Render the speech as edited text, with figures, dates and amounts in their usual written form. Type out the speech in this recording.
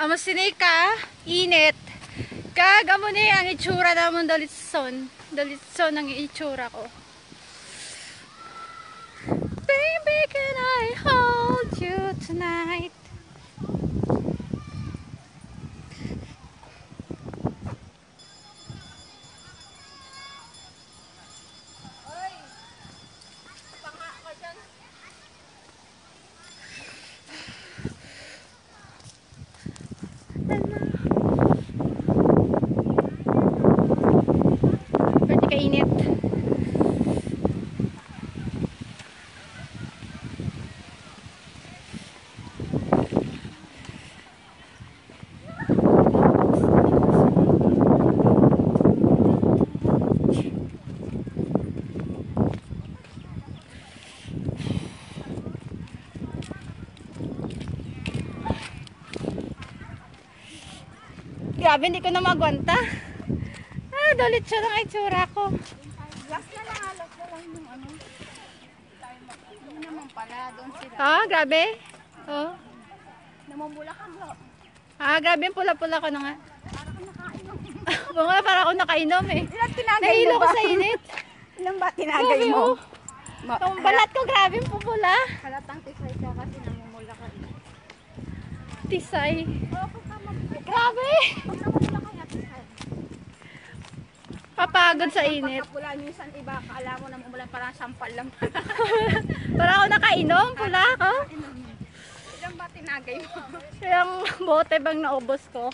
Amo sinika, init. Kagamo ni ang itsura namon dalitson. Dalitson ang itsura ko. Baby, can I hold you tonight? Pwede kainit. Grabe, hindi ko na magwanta. Dalit siya ng itsura ko. Last na lang, alas na lang yung ano. Hindi naman pala, doon sila. Grabe. Oh. Namumula ka mo. Grabe, pula-pula ko na nga. Para kang nakainom. Bunga, para ako nakainom eh. Ilang tinagay Nahilo mo ko ba? sa init. Ilang ba tinagay Grabe, mo? oh. Yung balat ko, grabe pupula. Halatang tisay ka kasi namumula ka. Tisay. Oo, kung tama. Grabe. Pag namumula ka nga, tisay. Papagod sa init. Pagkapula, minsan iba, kaala mo namumula parang sampal lang. Para ako nakainom, pula ako. Ilang ba tinagay mo? Yung bote bang naubos ko.